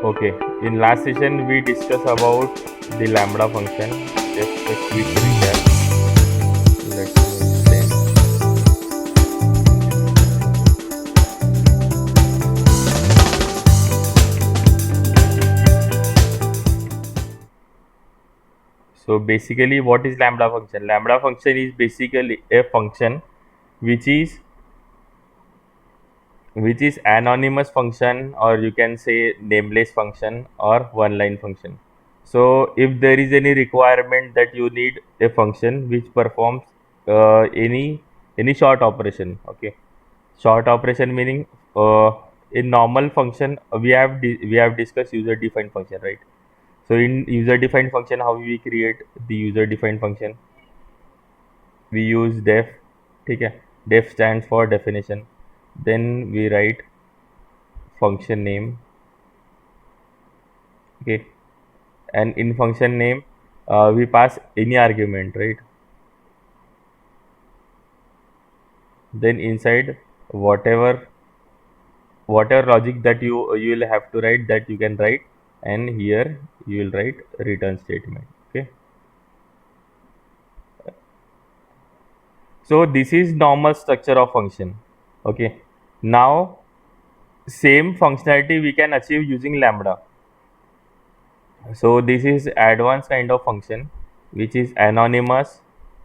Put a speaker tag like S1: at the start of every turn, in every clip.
S1: Okay, in last session we discussed about the lambda function. Just a quick recap. Let me explain. So basically, what is lambda function? Lambda function is basically a function which is anonymous function, or you can say nameless function, or one line function. So if there is any requirement that you need a function which performs any short operation, okay, short operation meaning in normal function we have discussed user defined function, right? So in user defined function, how we create the user defined function? We use def. Okay, def stands for definition. Then we write function name. Okay, and in function name we pass any argument, right? Then inside whatever logic that you will have to write, that you can write, and here you will write return statement. Okay, so this is normal structure of function. Okay, now same functionality we can achieve using lambda. So this is advanced kind of function which is anonymous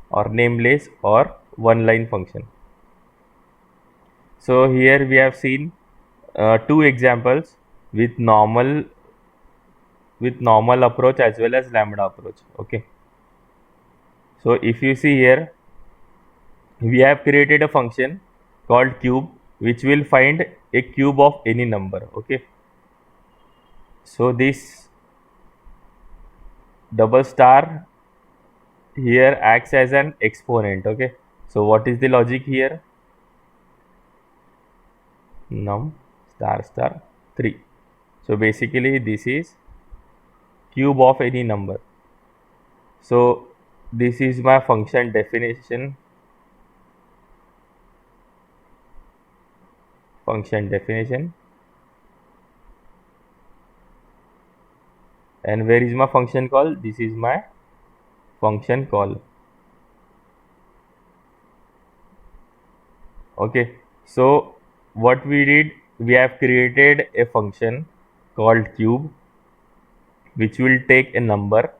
S1: or nameless or one line function. So here we have seen two examples with normal approach as well as lambda approach. Okay, so if you see here, we have created a function called cube which will find a cube of any number. Okay, so this double star here acts as an exponent. Okay, so what is the logic here? Num star star 3. So basically this is cube of any number. So this is my function definition. And where is my function call? This is my function call. Okay, so what we did, we have created a function called cube which will take a number,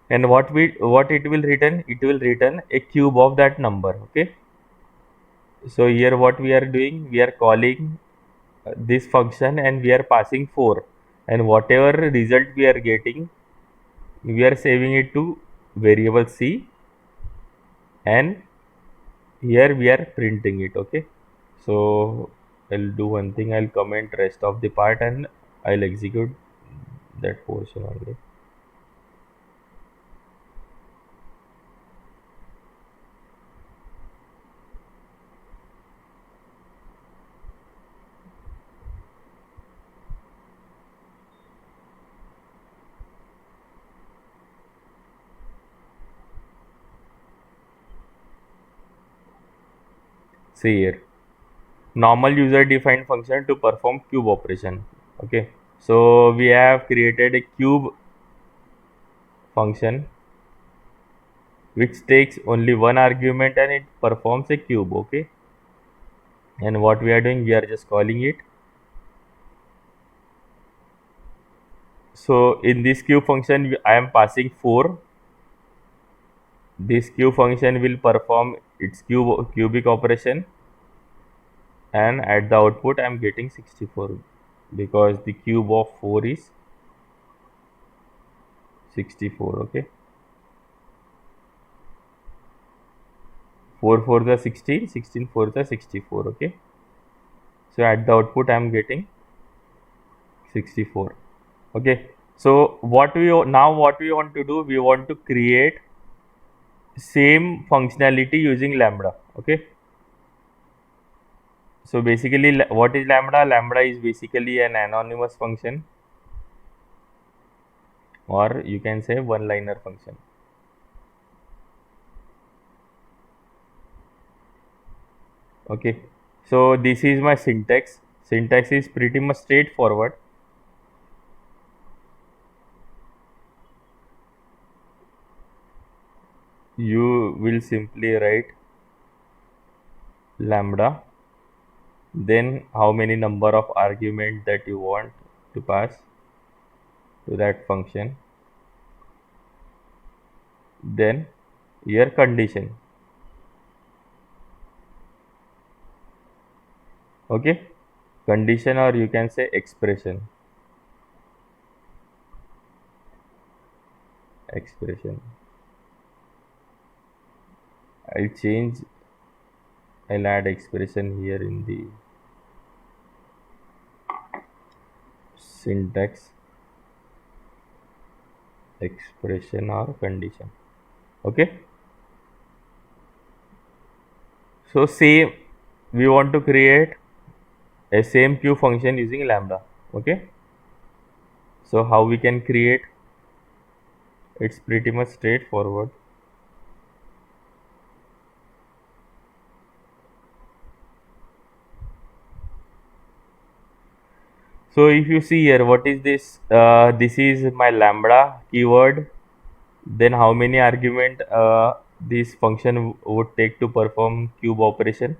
S1: and what it will return, it will return a cube of that number. Okay, so here what we are doing, we are calling this function and we are passing 4, and whatever result we are getting, we are saving it to variable c, and here we are printing it. Okay, so I'll do one thing, I'll comment rest of the part and I'll execute that portion only. See here, normal user defined function to perform cube operation. Okay, so we have created a cube function which takes only one argument and it performs a cube. Okay, and what we are doing, we are just calling it. So in this cube function I am passing 4. This cube function will perform its cubic operation, and at the output I am getting 64 because the cube of 4 is 64. Okay, 4 4 is 16, 16 4 is 64. Okay, so at the output I am getting 64. Okay, so what we want to do, we want to create same functionality using lambda. Okay, so basically what is lambda? Lambda is basically an anonymous function, or you can say one liner function. Okay, so this is my syntax. Syntax is pretty much straightforward. you will simply write lambda, then how many number of argument that you want to pass to that function, then your condition. Okay, condition, or you can say expression. Expression. I'll change, I'll add expression here in the syntax, expression or condition. Okay, so same, we want to create a same queue function using lambda. Okay, so how we can create? It's pretty much straightforward. So if you see here, what is this? This is my lambda keyword. Then how many argument this function would take to perform cube operation?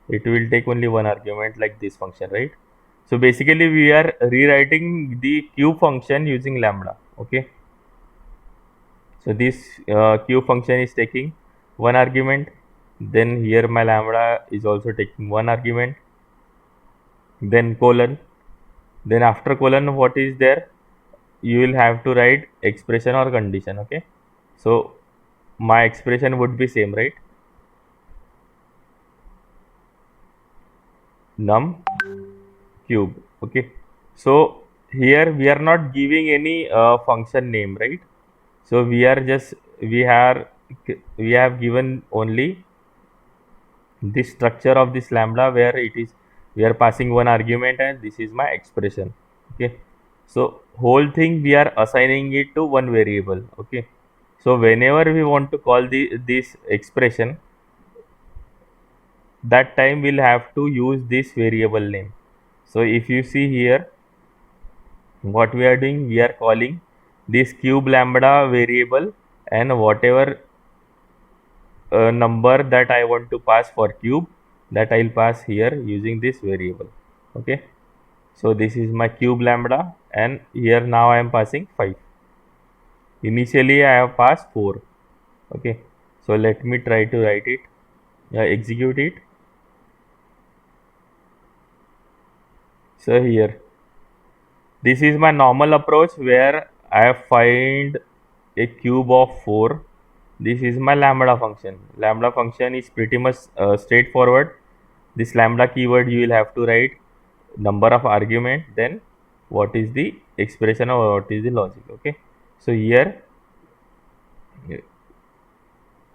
S1: It will take only one argument, like this function, right? So basically we are rewriting the cube function using lambda. Okay, so this cube function is taking one argument, then here my lambda is also taking one argument, then colon, then after colon what is there, you will have to write expression or condition. Okay, so my expression would be same, right? Num cube. Okay, so here we are not giving any function name, right? So we are just, we have given only the structure of this lambda, where it is, we are passing one argument and this is my expression. Okay, so whole thing we are assigning it to one variable. Okay, so whenever we want to call this expression, that time we'll have to use this variable name. So if you see here, what we are doing, we are calling this cube lambda variable, and whatever number that I want to pass for cube, that I'll pass here using this variable. Okay, so this is my cube lambda, and here now I am passing 5. Initially I have passed 4. Okay, so let me try to write it, execute it. So here, this is my normal approach where I find a cube of 4. This is my lambda function. Lambda function is pretty much straightforward. This lambda keyword you will have to write number of argument, then what is the expression or what is the logic. Okay, so here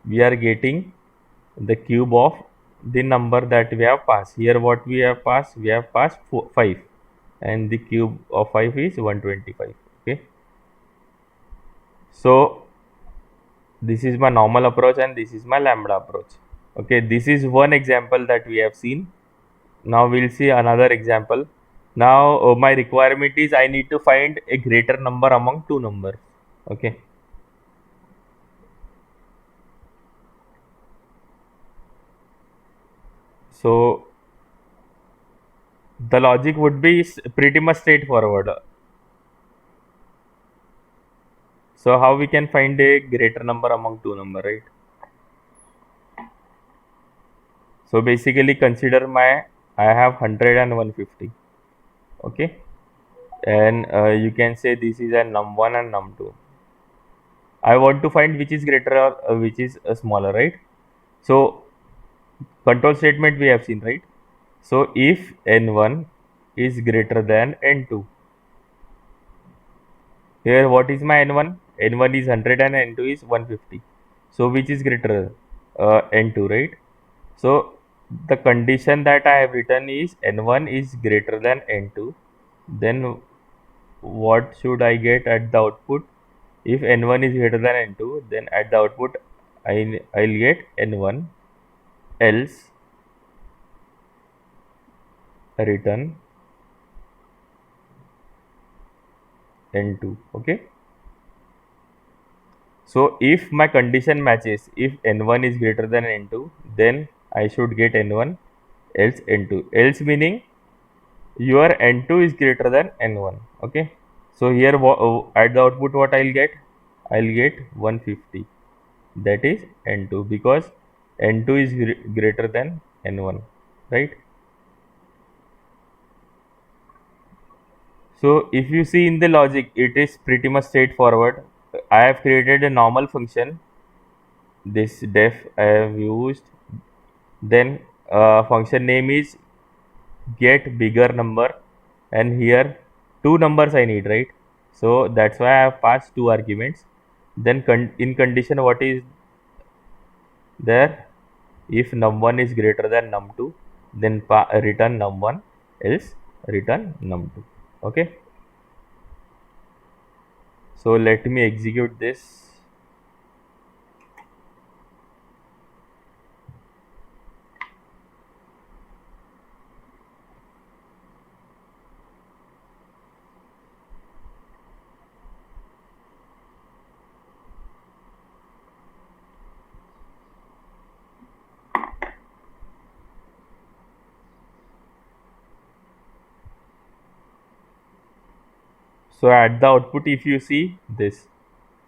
S1: we are getting the cube of the number that we have passed. Here what we have passed, we have passed 5, and the cube of 5 is 125. Okay, so this is my normal approach and this is my lambda approach. Okay, this is one example that we have seen. Now we'll see another example. Now my requirement is I need to find a greater number among two numbers. Okay, so the logic would be pretty much straightforward. So how we can find a greater number among two number, right? So basically consider my, I have 100 and 150. Okay, and you can say this is a num1 and num2. I want to find which is greater or which is smaller, right? So control statement we have seen, right? So if n1 is greater than n2, here what is my n1? N1 is 100 and n2 is 150. So which is greater? N2, right? So the condition that I have written is n1 is greater than n2. Then what should I get at the output? If n1 is greater than n2, then at the output I'll get n1, else return n2. Okay, So if my condition matches, if n1 is greater than n2, then I should get n1, else n2, else meaning your n2 is greater than n1. Okay, so here at the output what I'll get 150, that is n2, because n2 is greater than n1, right? So if you see in the logic, it is pretty much straightforward. I have created a normal function, this def I have used, then function name is get bigger number, and here two numbers I need, right? So that's why I have passed two arguments. Then in condition what is there, if num1 is greater than num2, then return num1, else return num2. Okay, so let me execute this. So at the output, if you see this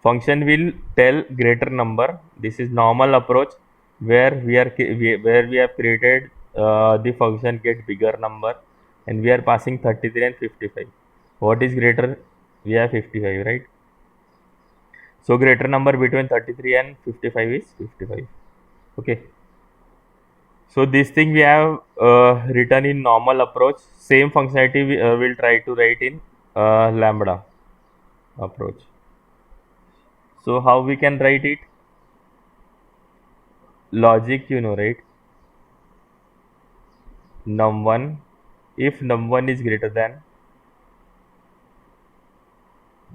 S1: function will tell greater number. This is normal approach where where we have created the function get bigger number, and we are passing 33 and 55. What is greater? We have 55, right? So greater number between 33 and 55 is 55. Okay. So this thing we have written in normal approach. Same functionality we will try to write in lambda approach. So how we can write it? Logic, you know, right? Num1, if num1 is greater than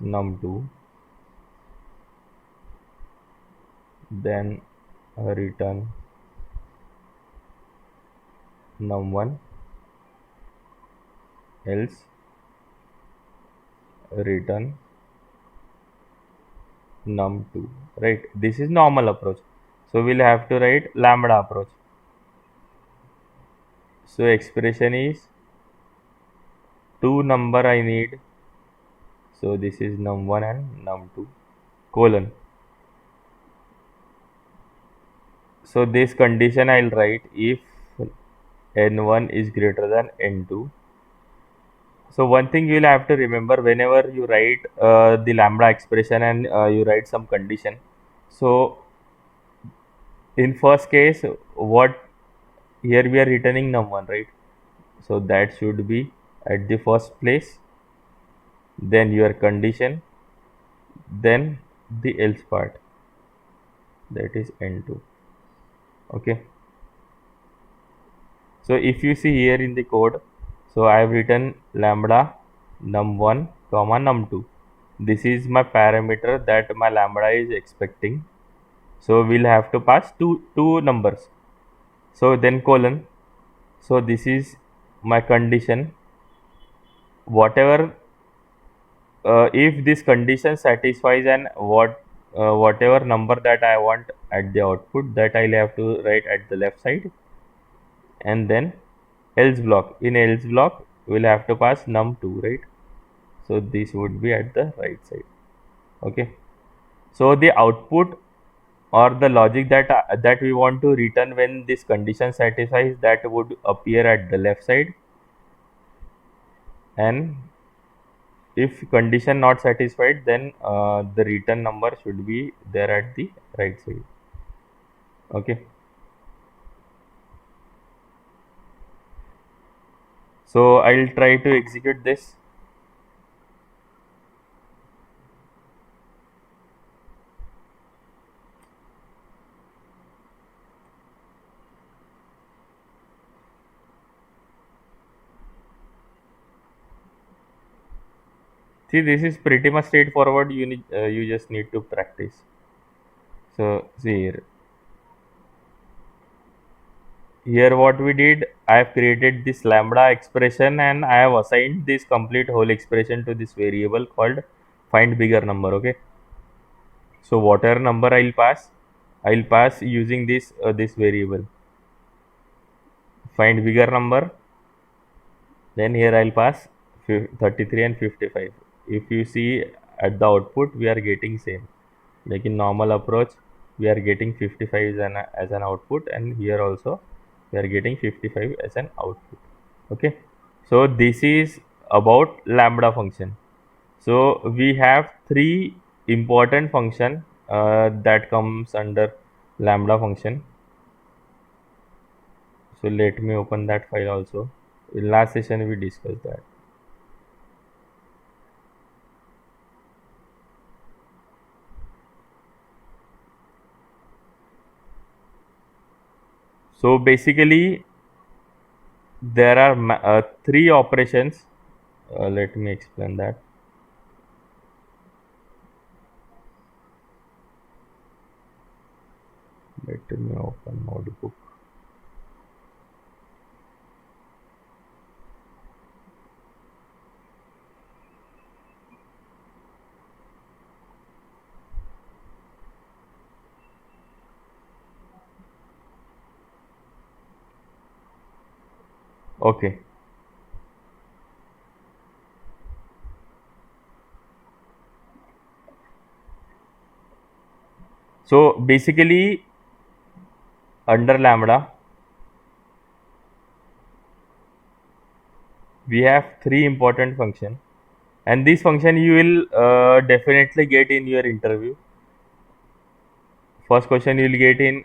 S1: num2, then return num1, else return num2, right? This is normal approach, so we'll have to write lambda approach. So expression is two number I need, so this is num1 and num2 colon. So this condition I'll write if n1 is greater than n2. So one thing you'll have to remember whenever you write the lambda expression and you write some condition. So in first case, what here we are returning num1, right? So that should be at the first place, then your condition, then the else part, that is n2. Okay. So if you see here in the code, so I have written lambda num1 comma num2. This is my parameter that my lambda is expecting. So we'll have to pass two numbers. So then colon. So this is my condition. Whatever if this condition satisfies, and whatever number that I want at the output, that I'll have to write at the left side, and then else block. In else block, we'll have to pass num2, right? So this would be at the right side. Okay. So the output or the logic that we want to return when this condition satisfies, that would appear at the left side, and if condition not satisfied, then the return number should be there at the right side. Okay. So I'll try to execute this. See, this is pretty much straightforward. You just need to practice. So see here what we did, I have created this lambda expression and I have assigned this complete whole expression to this variable called find bigger number. Okay. So whatever number I'll pass using this variable. Find bigger number, then here I'll pass 33 and 55. If you see at the output, we are getting same. Like in normal approach, we are getting 55 as an output, and here also we are getting 55 as an output. Okay. So this is about lambda function. So we have three important function that comes under lambda function. So let me open that file also. In last session we discussed that. So basically there are three operations. Let me explain that. Let me open notebook. Okay. So basically under lambda we have three important function, and this function you will definitely get in your interview. First question you will get in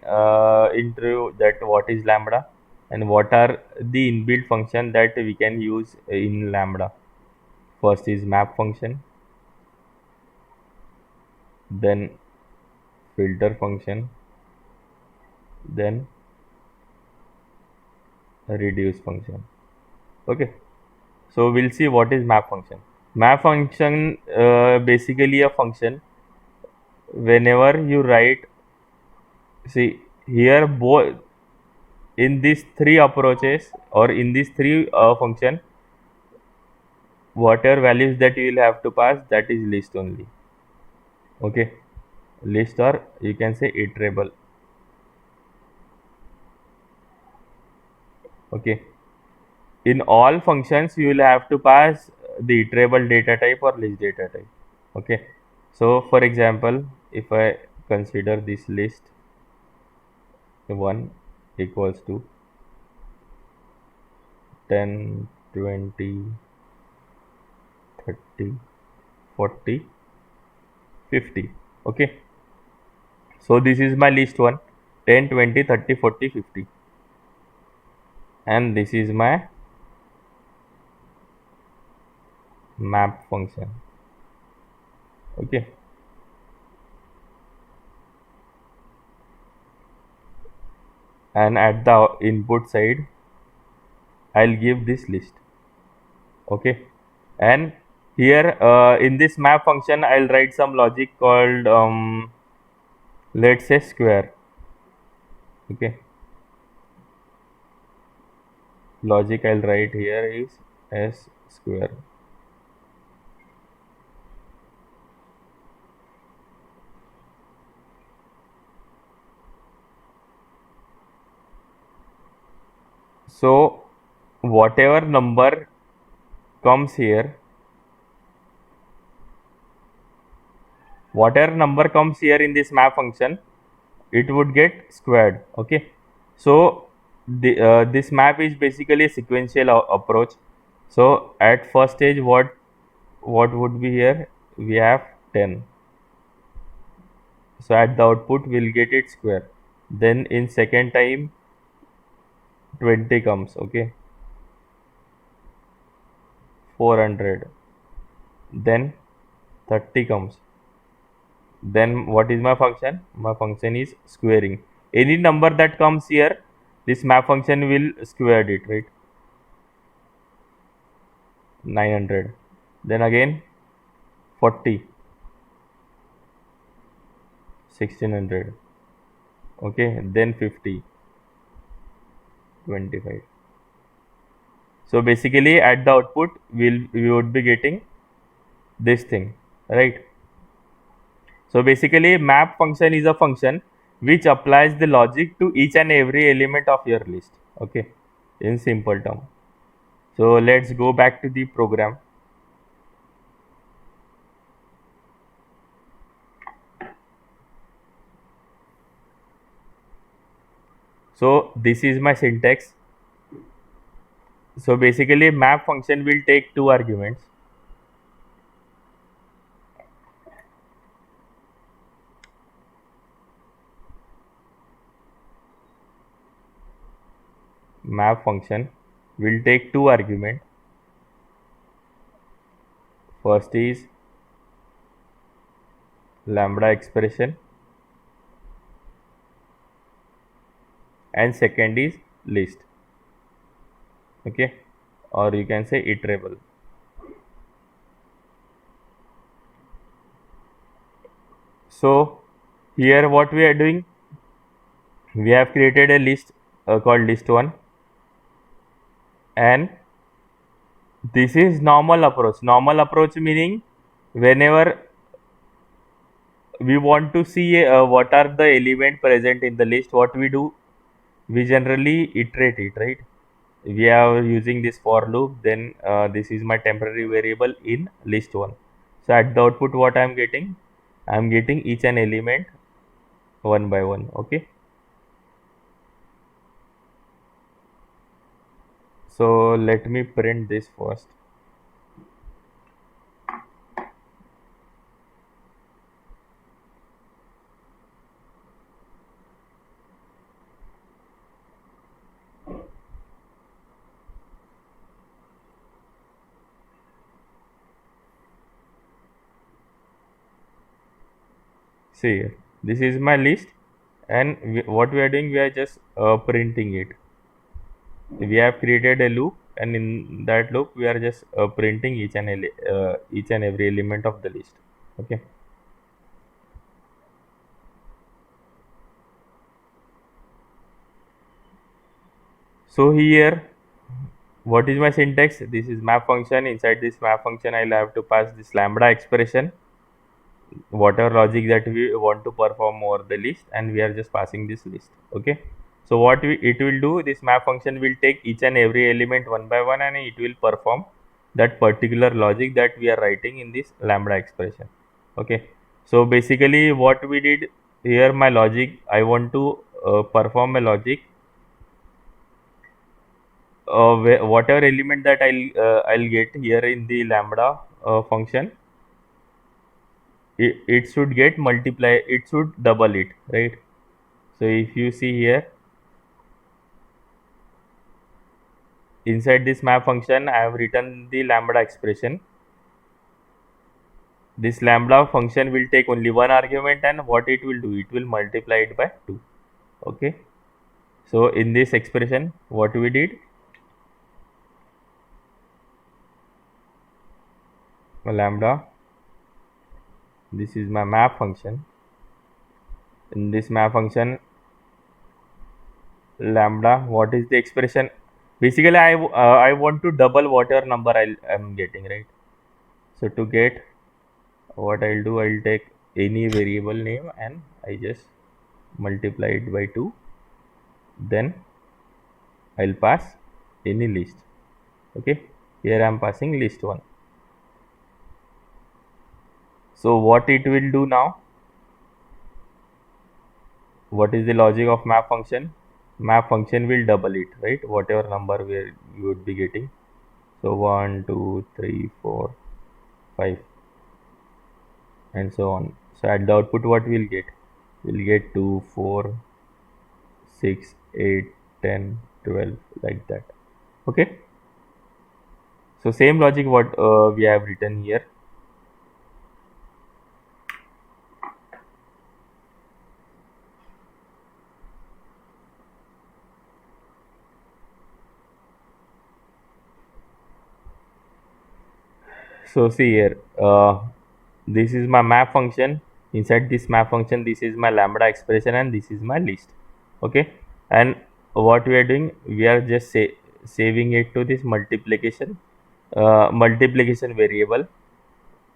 S1: interview, that what is lambda and what are the inbuilt function that we can use in lambda. First is map function, then filter function, then reduce function. Okay, so we'll see what is map function. Map function basically a function whenever you write, see here both in these three approaches or in these three function, whatever values that you will have to pass, that is list only. Okay, list, or you can say iterable. Okay, in all functions you will have to pass the iterable data type or list data type. Okay, so for example, if I consider this list 1 equals to 10, 20, 30, 40, 50. Okay, so this is my list 1, 10, 20, 30, 40, 50, and this is my map function. Okay, and at the input side I'll give this list. Okay, and here in this map function I'll write some logic called let's say square. Okay, logic I'll write here is s square. So whatever number comes here, in this map function, it would get squared. Okay, so this map is basically a sequential approach. So at first stage, what would be here? We have 10. So at the output we'll get it square. Then in second time 20 comes. Okay, 400. Then 30 comes. Then what is my function? My function is squaring. Any number that comes here, this map function will square it, right? 900. Then again 40, 1600. Okay, then 50, 25. So basically at the output we would be getting this thing, right? So basically map function is a function which applies the logic to each and every element of your list. Okay, in simple term. So let's go back to the program. So this is my syntax. So basically map function will take two arguments. Map function will take two arguments. First is lambda expression and second is list. Okay, or you can say iterable. So here what we are doing, we have created a list called list1, and this is normal approach. Normal approach meaning whenever we want to see what are the element present in the list, what we do, we generally iterate it, right? We are using this for loop, then this is my temporary variable in list1. So at the output what I am getting each and element one by one. Okay, so let me print this first. See here, this is my list, and what we are doing, we are just printing it. We have created a loop, and in that loop we are just printing each and every element of the list. Okay, so here what is my syntax? This is map function. Inside this map function I'll have to pass this lambda expression, whatever logic that we want to perform over the list, and we are just passing this list. Okay, so what it will do, this map function will take each and every element one by one, and it will perform that particular logic that we are writing in this lambda expression. Okay, so basically what we did here, my logic, I want to perform a logic, whatever element that I'll get here in the lambda function, it should get multiply, it should double it, right? So if you see here, inside this map function I have written the lambda expression. This lambda function will take only one argument, and what it will do, it will multiply it by 2. Okay, so in this expression what we did, lambda, this is my map function. In this map function lambda, what is the expression? Basically I want to double whatever number I'm getting, right? So to get, what I'll do, I'll take any variable name and I just multiply it by 2, then I'll pass any list. Okay, here I'm passing list1. So what it will do now, what is the logic of map function? Map function will double it, right? Whatever number where you would be getting. So 1 2 3 4 5 and so on. So at the output what we'll get, 2 4 6 8 10 12, like that. Okay, so same logic what we have written here. So see here, this is my map function. Inside this map function, this is my lambda expression, and this is my list. Okay, and what we are doing, we are just saving it to this multiplication variable,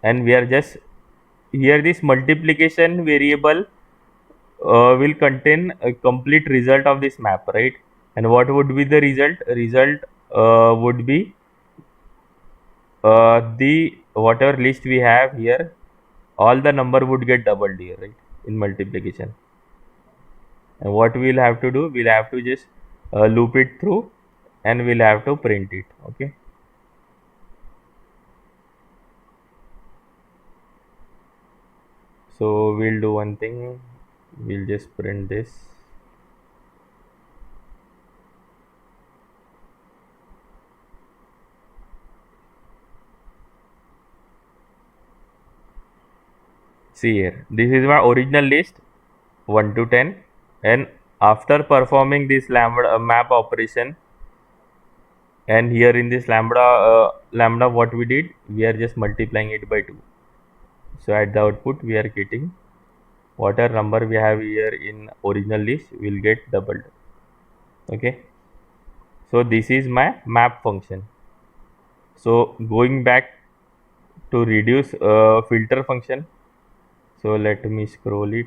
S1: and we are just here this multiplication variable will contain a complete result of this map, right? And what would be the result? Result would be the whatever list we have here, all the number would get doubled here, right? In multiplication. And what we'll have to do, we'll have to just loop it through and we'll have to print it. Okay. So we'll do one thing, we'll just print this. See here, this is my original list 1 to 10, and after performing this lambda map operation, and here in this lambda what we did, we are just multiplying it by 2. So at the output we are getting whatever number we have here in original list will get doubled. Okay, so this is my map function. So going back to reduce filter function, so let me scroll it.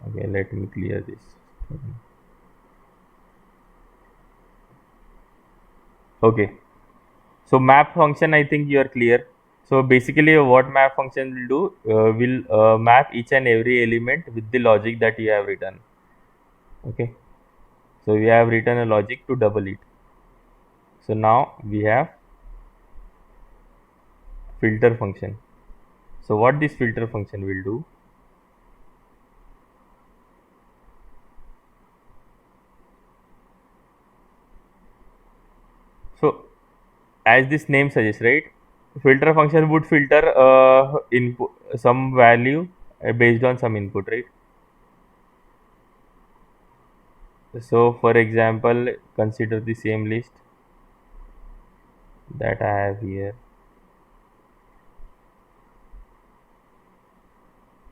S1: Okay, let me clear this. Okay, so map function, I think you are clear. So basically what map function will do, will map each and every element with the logic that you have written. Okay, so we have written a logic to double it. So now we have filter function. So what this filter function will do, so as this name suggests, right, filter function would filter input some value based on some input, right? So for example, consider the same list that I have here,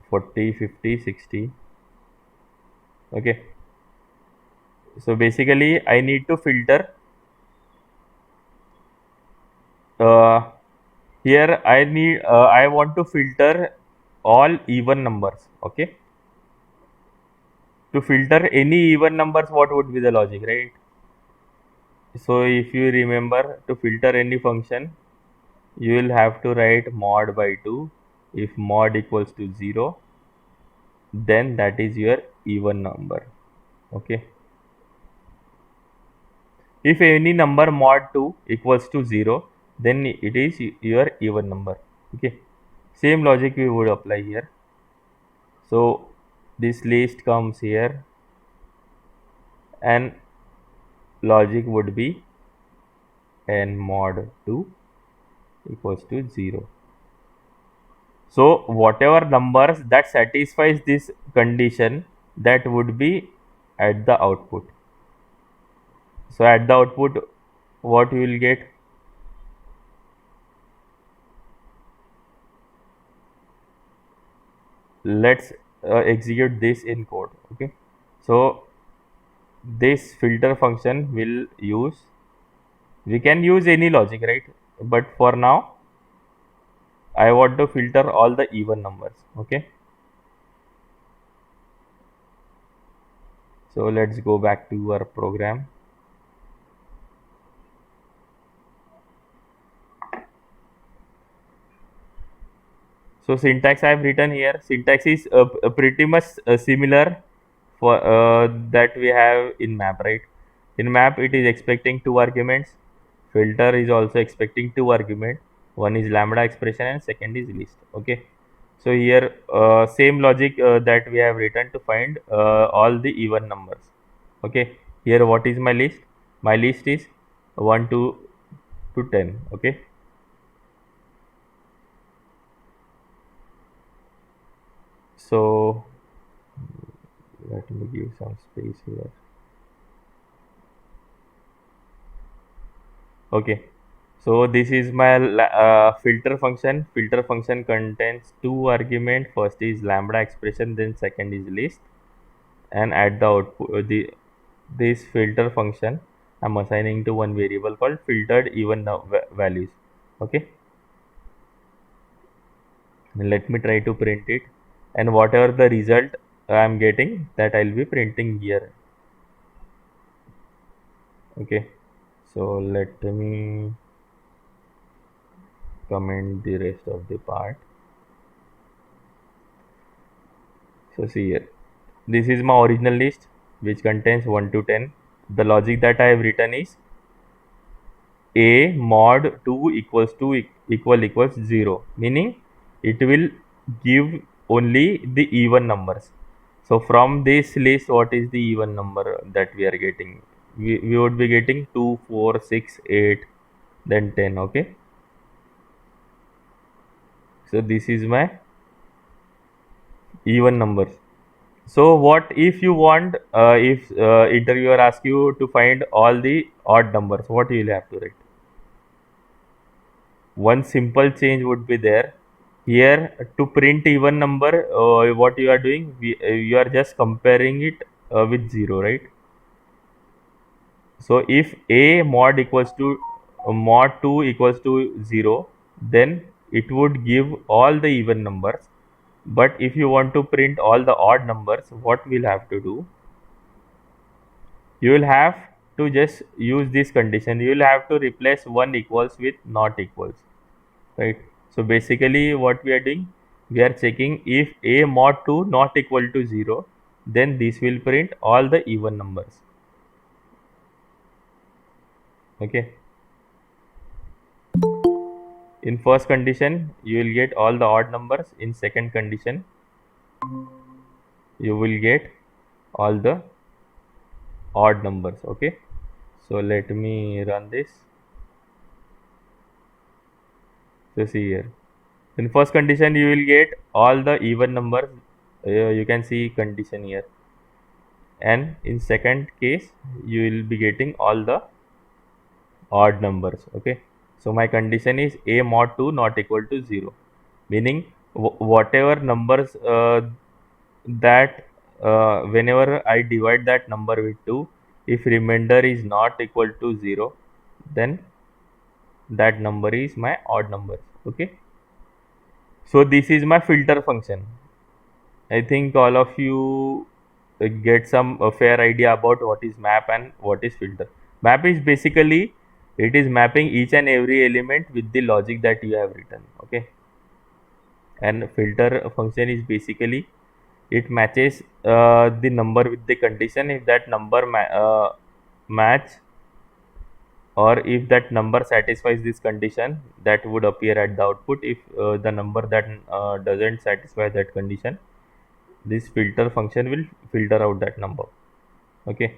S1: 40, 50, 60. Okay, so basically I need to filter here I want to filter all even numbers. Okay, to filter any even numbers, what would be the logic, right? So if you remember, to filter any function, you will have to write mod by 2. If mod equals to 0, then that is your even number. Okay, if any number mod 2 equals to 0, then it is your even number. Okay, same logic we would apply here. So this list comes here and logic would be n mod 2 equals to 0. So whatever numbers that satisfies this condition, that would be at the output. So at the output, what you will get? Let's execute this in code. Okay, so this filter function will use, we can use any logic, right? But for now I want to filter all the even numbers. Okay, so let's go back to our program. So syntax I have written here. Syntax is pretty much similar for that we have in map, right? In map it is expecting 2 arguments. Filter is also expecting 2 arguments. One is lambda expression and second is list. Okay, so here same logic that we have written to find all the even numbers. Okay, here what is my list? My list is 1 to 10. Okay, so let me give some space here. Okay, so this is my filter function. Filter function contains 2 arguments. First is lambda expression, then second is list. And at the output, this filter function I'm assigning to one variable called filtered even values. Okay, let me try to print it, and whatever the result I am getting, that I'll be printing here. Okay, so let me comment the rest of the part. So see here, this is my original list which contains 1 to 10. The logic that I have written is a mod 2 equals to equals 0, meaning it will give only the even numbers. So from this list, what is the even number that we are getting? We would be getting 2, 4, 6, 8, then 10. Okay, so this is my even numbers. So what if you want, if interviewer asks you to find all the odd numbers, what you will have to write? One simple change would be there. Here to print even number, what you are doing, you are just comparing it with 0, right? So if a mod equals to mod 2 equals to 0, then it would give all the even numbers. But if you want to print all the odd numbers, what we'll have to do? You will have to just use this condition. You will have to replace 1 equals with not equals, right? So basically what we are doing, we are checking if a mod 2 not equal to 0, then this will print all the even numbers. Okay, in first condition you will get all the odd numbers. In second condition you will get all the odd numbers. Okay, so let me run this. So see here, in first condition you will get all the even numbers. You can see condition here, and in second case you will be getting all the odd numbers. Okay, so my condition is a mod 2 not equal to 0, meaning whatever numbers that whenever I divide that number with 2, if remainder is not equal to 0, then that number is my odd number. Okay, so this is my filter function. I think all of you get some fair idea about what is map and what is filter. Map is basically, it is mapping each and every element with the logic that you have written. Okay, and filter function is basically, it matches the number with the condition. If that number match, or if that number satisfies this condition, that would appear at the output. If the number that doesn't satisfy that condition, this filter function will filter out that number. Okay,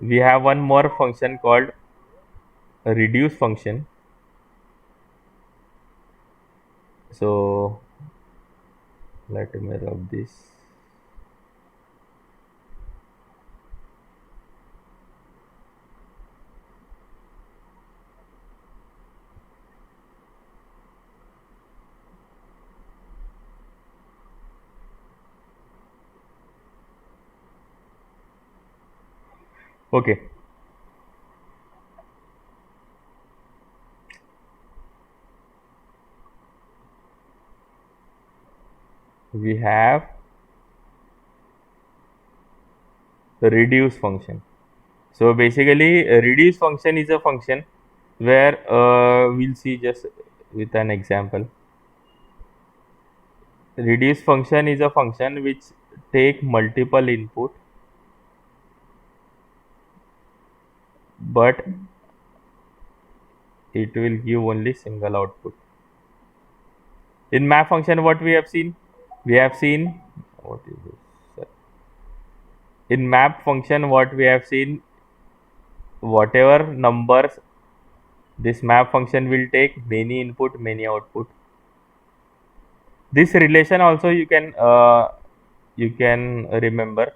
S1: we have one more function called a reduce function. So let me rub this. Okay, we have the reduce function. So basically a reduce function is a function where we'll see just with an example. Reduce function is a function which take multiple input, but it will give only single output. In map function, what we have seen? We have seen, what is this? In map function, what we have seen, whatever numbers, this map function will take many input, many output. This relation also you can remember.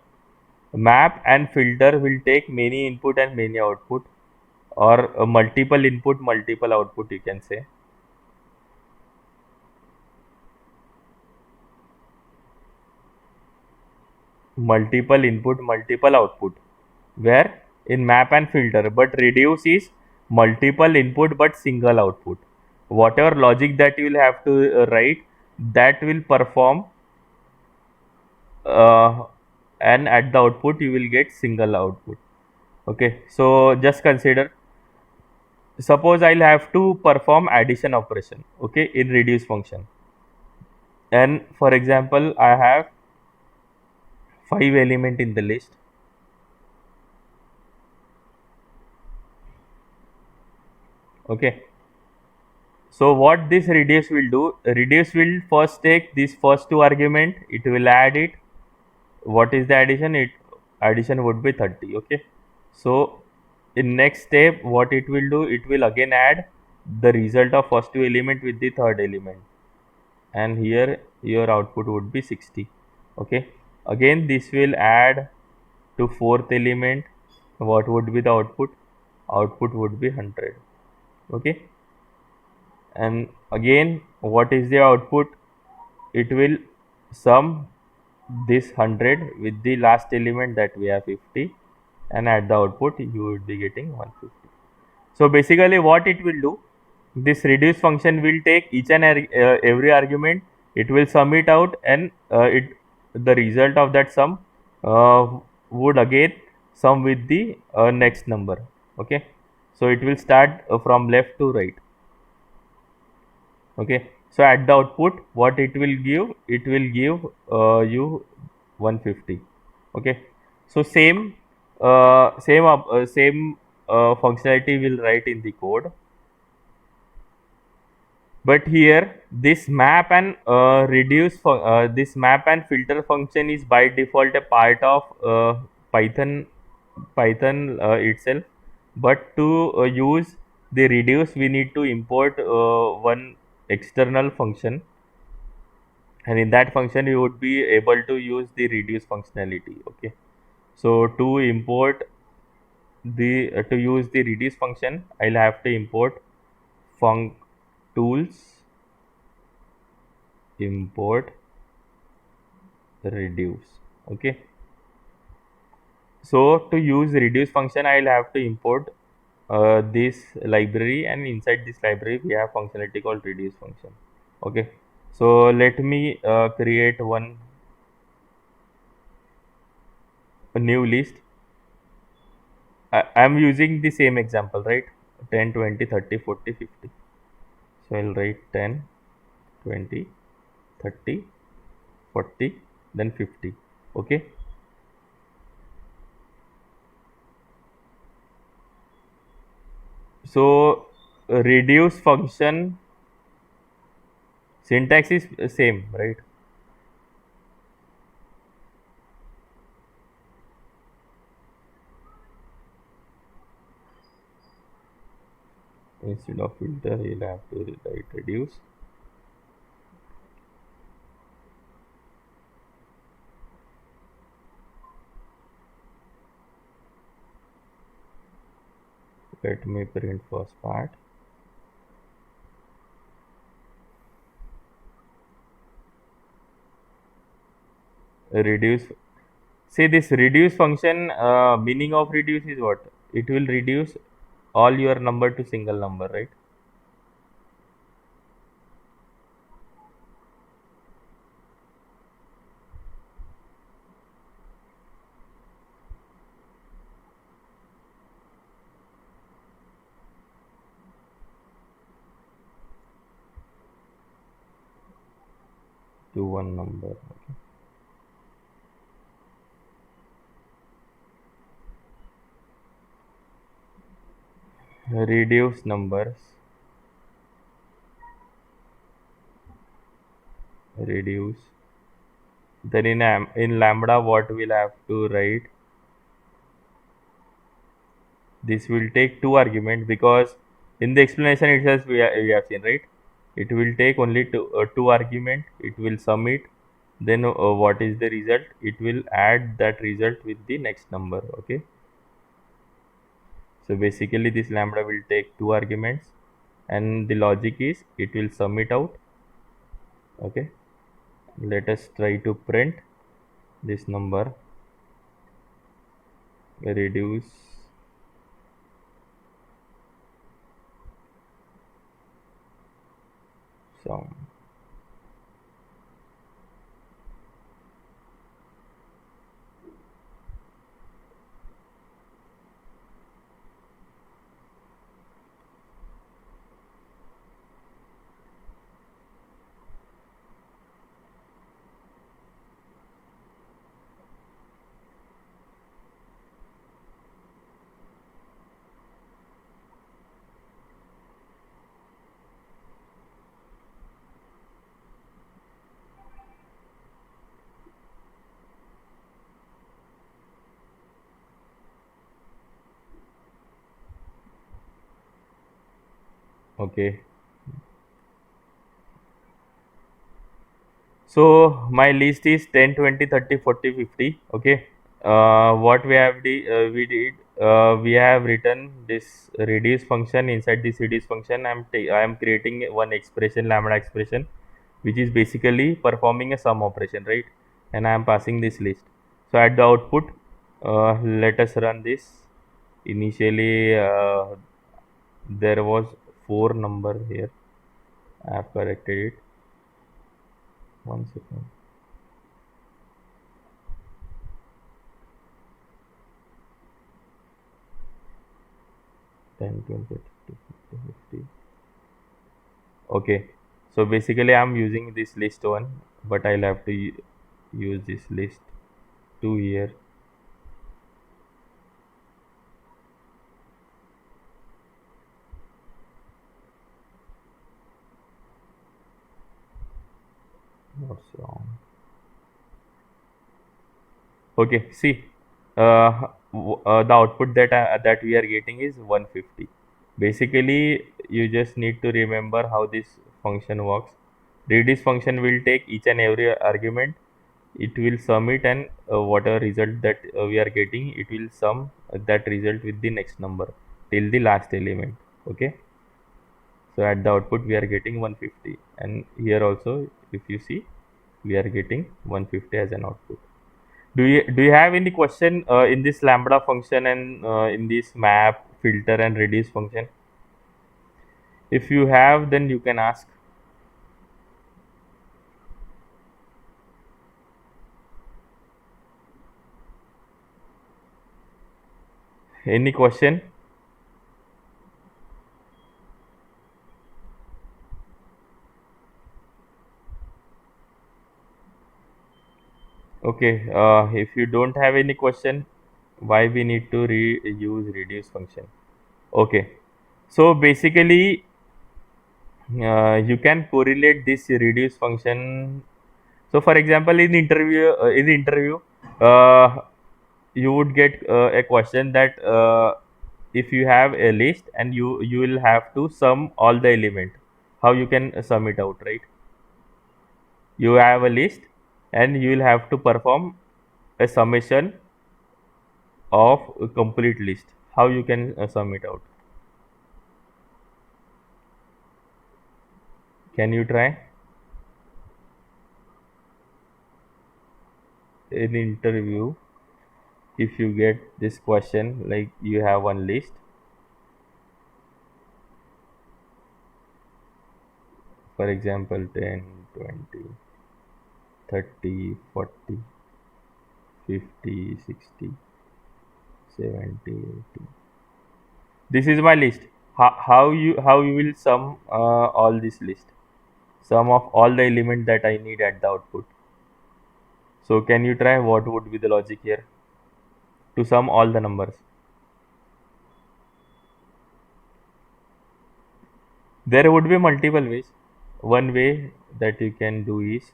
S1: Map and filter will take many input and many output, or multiple input, multiple output, you can say. Multiple input, multiple output, where in map and filter. But reduce is multiple input but single output. whatever logic that you will have to write, that will perform, uh, and at the output you will get single output. Okay, so just consider, suppose I'll have to perform addition operation, okay, in reduce function, and for example I have 5 element in the list. Okay, so what this reduce will do, reduce will first take this first two argument, it will add it. What is the addition? It addition would be 30. Okay, so in next step what it will do, it will again add the result of first two element with the third element, and here your output would be 60. Okay, again this will add to fourth element. What would be the output? Output would be 100. Okay, and again what is the output? It will sum this 100 with the last element that we have 50, and at the output you would be getting 150. So basically what it will do, this reduce function will take each and every argument, it will sum it out, and it the result of that sum uh, would again sum with the next number. Okay, so it will start from left to right. Okay, so at the output what it will give, it will give you 150. Okay, so same functionality will write in the code, but here this map and this map and filter function is by default a part of Python itself, but to use the reduce we need to import one external function, and in that function you would be able to use the reduce functionality. Okay, so to import the to use the reduce function, I'll have to import func tools import reduce. Okay, so to use reduce function I'll have to import this library, and inside this library we have functionality called reduce function. Okay, so let me create one a new list. I'm using the same example, right? 10, 20, 30, 40, 50. So I'll write 10, 20, 30, 40, then 50. Okay, so reduce function syntax is same, right? Instead of filter you'll have to write reduce. Let me print first part. Reduce, see this reduce function, meaning of reduce is what? It will reduce all your number to single number, right? To one number. Okay. Reduce numbers, reduce, then in lambda what we'll have to write, this will take two argument, because in the explanation itself we have seen, right, it will take only two argument, it will sum it, then what is the result, it will add that result with the next number. Okay, so basically this lambda will take two arguments, and the logic is it will sum it out. Okay, let us try to print this number, reduce, sum. Okay, so my list is 10, 20, 30, 40, 50. Okay, what we did, we have written this reduce function. Inside this reduce function, I am creating one expression, lambda expression, which is basically performing a sum operation, right? And I am passing this list. So at the output, let us run this. Initially, there was 4 number here. I have corrected it. 1 second. 10, 20, 30, 40, 50. Okay, so basically I'm using this list one, but I'll have to use this list 2 here. What's wrong? Okay, see, the output that we are getting is 150. Basically, you just need to remember how this function works. Reduce function will take each and every argument. It will sum it, and whatever result that we are getting, it will sum that result with the next number till the last element. Okay, so at the output we are getting 150, and here also if you see, we are getting 150 as an output. Do you have any question in this lambda function and in this map, filter and reduce function? If you have, then you can ask. Any question? Okay, if you don't have any question, why we need to use reduce function? Okay, so basically you can correlate this reduce function. So for example, in the interview, uh, you would get a question that if you have a list and you will have to sum all the element, how you can sum it out, right? You have a list and you will have to perform a summation of a complete list. How you can sum it out? Can you try? In interview, if you get this question, like you have one list, for example 10, 20, 30, 40, 50, 60, 70, 80. This is my list. How you will sum all this list? Sum of all the element that I need at the output. So can you try? What would be the logic here to sum all the numbers? There would be multiple ways. One way that you can do is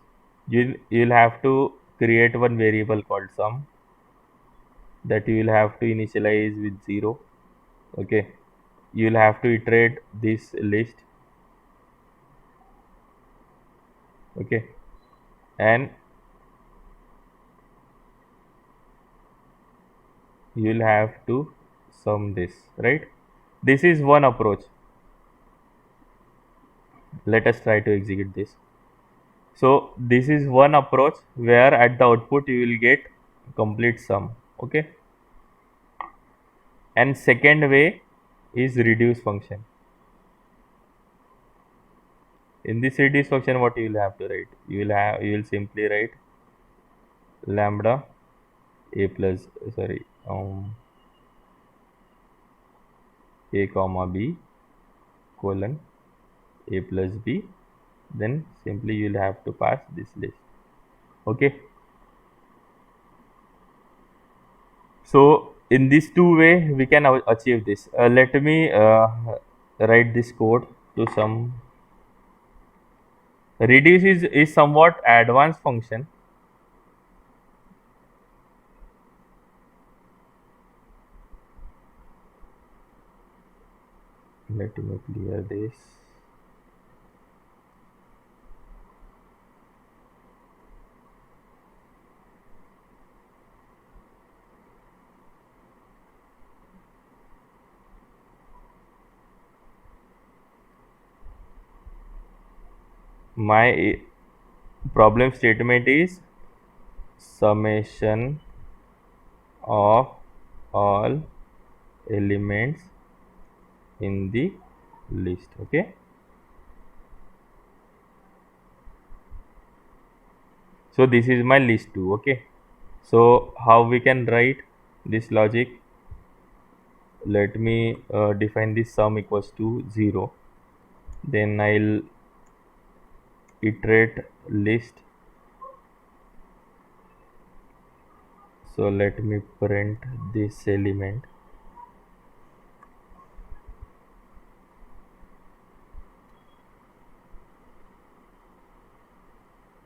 S1: you'll have to create one variable called sum that you will have to initialize with 0. Okay, you'll have to iterate this list. Okay, and you'll have to sum this, right? This is one approach. Let us try to execute this. So this is one approach where at the output you will get complete sum. Okay, and second way is reduce function. in this reduce function, what you will have to write? You will simply write lambda a plus sorry a comma b colon a plus b, then simply you will have to pass this list. Okay, so in this two way we can achieve this. Let me write this code to some. Reduce is somewhat advanced function. Let me clear this. My problem statement is summation of all elements in the list. Okay, so this is my list 2. Okay, so how we can write this logic? Let me define this sum equals to 0, then I'll iterate list. So let me print this element.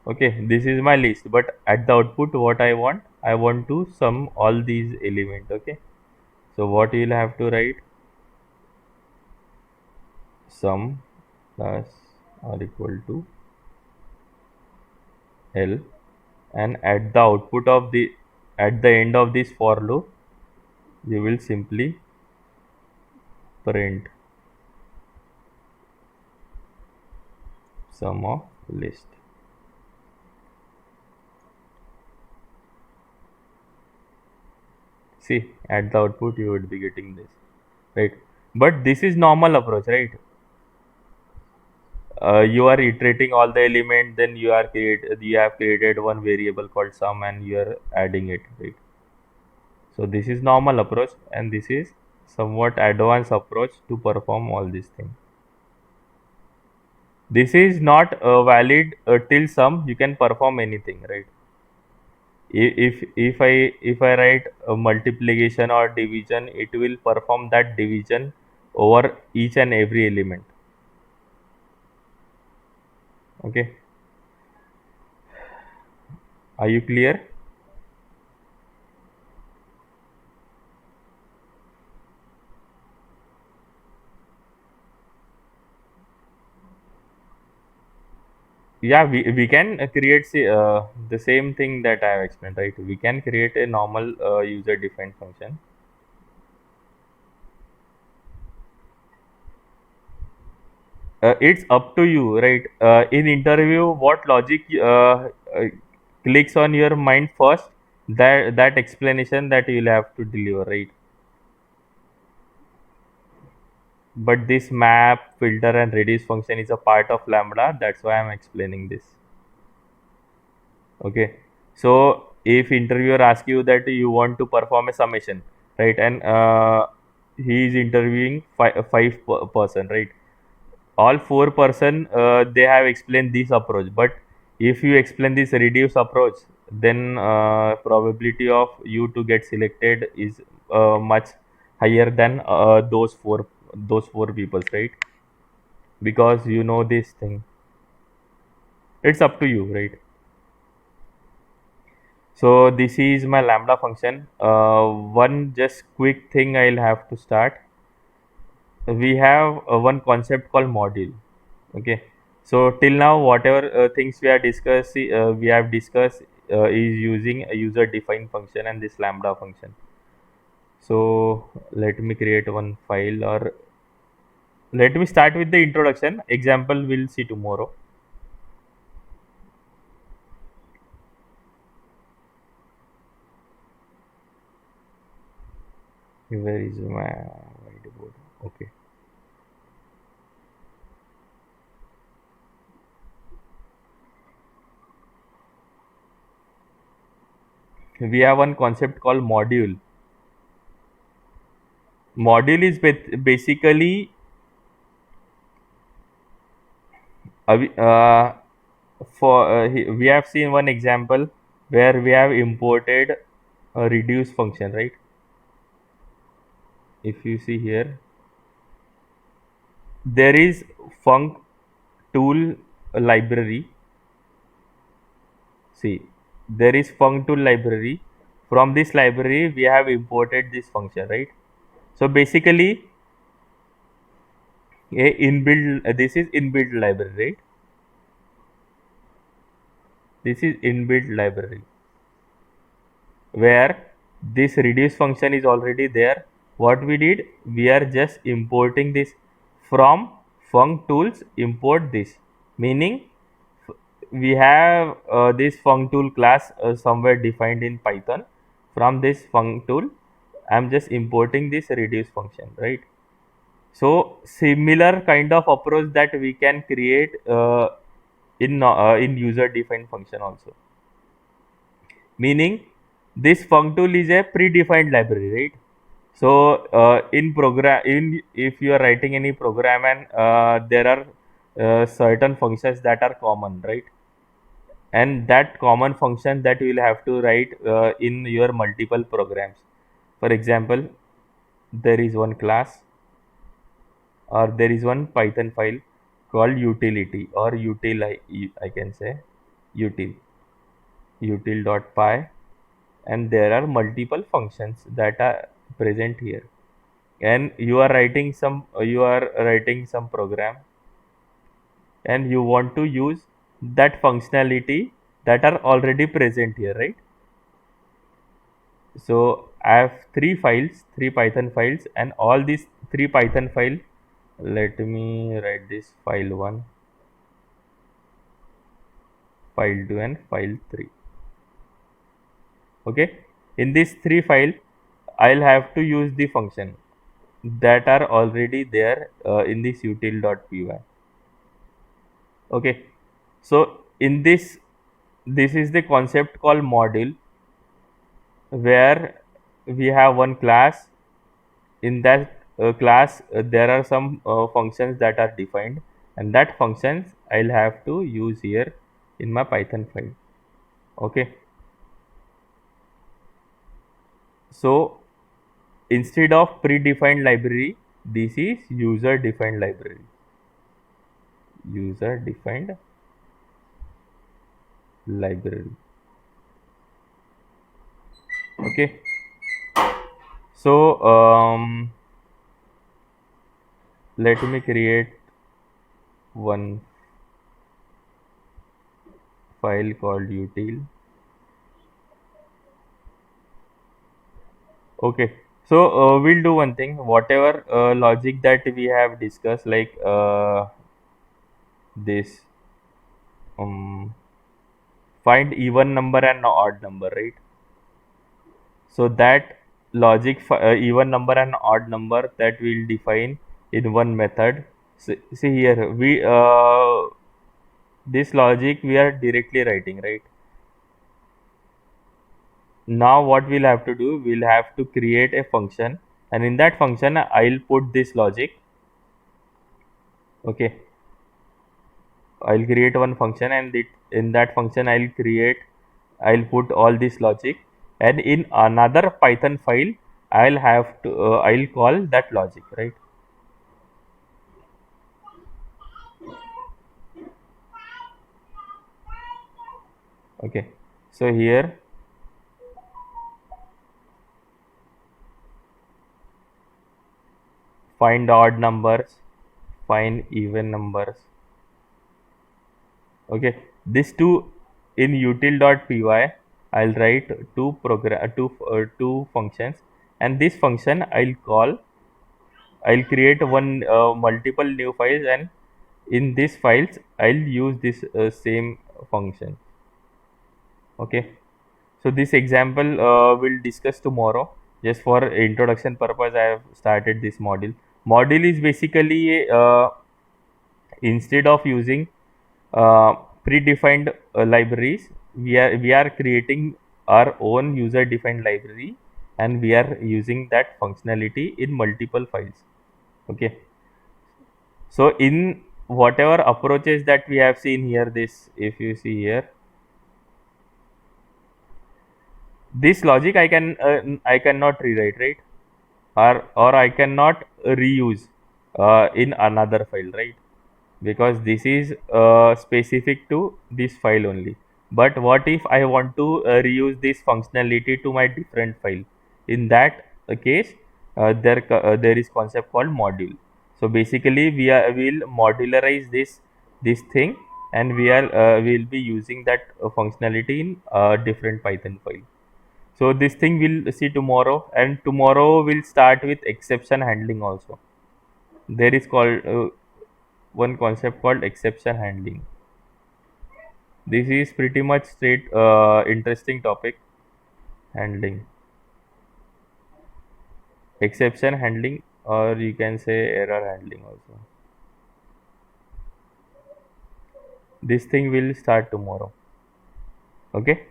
S1: Okay, this is my list, but at the output what I want to sum all these elements. Okay, so what you'll have to write, sum plus or equal to L, and at the output of the at the end of this for loop you will simply print sum of list. See, at the output you would be getting this, right? But this is normal approach, right? You are iterating all the element, then you have created one variable called sum and you are adding it, right? So this is normal approach, and this is somewhat advanced approach to perform all these things. This is not valid till sum. You can perform anything, right? If I write a multiplication or division, it will perform that division over each and every element. Okay, are you clear? Yeah, we can create the same thing that I have explained, right? We can create a normal user defined function. It's up to you, right? In interview, what logic clicks on your mind first, that explanation that you'll have to deliver, right? But this map, filter, and reduce function is a part of Lambda. That's why I'm explaining this. Okay, so if interviewer asks you that you want to perform a summation, right, and he is interviewing person, right? All four person they have explained this approach, but if you explain this reduce approach, then probability of you to get selected is much higher than those four people, right? Because you know this thing. It's up to you, right? So this is my lambda function. One just quick thing I'll have to start. We have one concept called module. Okay. So till now, whatever things we have discussed is using a user defined function and this lambda function. So let me create one file, or let me start with the introduction. Example we'll see tomorrow. Where is my whiteboard? Okay. we have one concept called module. Module is basically uh, we have seen one example where we have imported a reduce function, right? If you see here, there is func tool library. See, there is func tool library. From this library, we have imported this function, right? So basically, a inbuilt this is inbuilt library, right? This is inbuilt library where this reduce function is already there. What we did, we are just importing this from func tools. Import this, meaning we have this func tool class somewhere defined in Python. From this func tool, I'm just importing this reduce function, right? So similar kind of approach that we can create in user defined function also, meaning this func tool is a predefined library, right? So in program, in if you are writing any program and there are certain functions that are common, right? And that common function that you will have to write in your multiple programs. For example, there is one class or there is one Python file called utility or util, I can say util util.py, and there are multiple functions that are present here, and you are writing some program and you want to use that functionality that are already present here, right? So I have three Python files, and all these three Python file, let me write this file 1, file 2 and file 3. Okay, in these three file I'll have to use the function that are already there in this util.py. Okay, so in this is the concept called module, where we have one class. In that class there are some functions that are defined, and that functions I'll have to use here in my Python file. Okay, so instead of predefined library, this is user defined library. User defined library. Okay, so let me create one file called util. Okay, so we'll do one thing. Whatever logic that we have discussed, like this find even number and odd number, right? So that logic for even number and odd number that we'll define in one method. See here, we this logic we are directly writing, right? Now what we'll have to do, we'll have to create a function, and in that function I'll put this logic. Okay, I'll create one function, and in that function I'll put all this logic, and in another Python file I'll have to I'll call that logic, right? Okay, so here find odd numbers, find even numbers. Okay, this two in util.py I'll write two functions, and this function I'll create one multiple new files, and in these files I'll use this same function. Okay, so this example we'll discuss tomorrow. Just for introduction purpose, I have started this module is basically instead of using predefined libraries, we are creating our own user defined library, and we are using that functionality in multiple files. Okay, so in whatever approaches that we have seen here, this, if you see here, this logic I cannot rewrite, right? Or I cannot reuse in another file, right? Because this is specific to this file only. But what if I want to reuse this functionality to my different file? In that case, there is concept called module. So basically, will modularize this thing, and will be using that functionality in different Python file. So this thing we'll see tomorrow, and tomorrow we'll start with exception handling also. There is called one concept called exception handling. This is pretty much straight interesting topic. Handling, exception handling, or you can say error handling also. This thing will start tomorrow. Okay.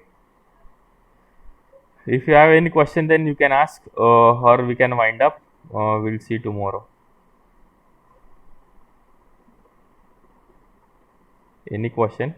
S1: If you have any question, then you can ask, or we can wind up. We'll see tomorrow. Any question?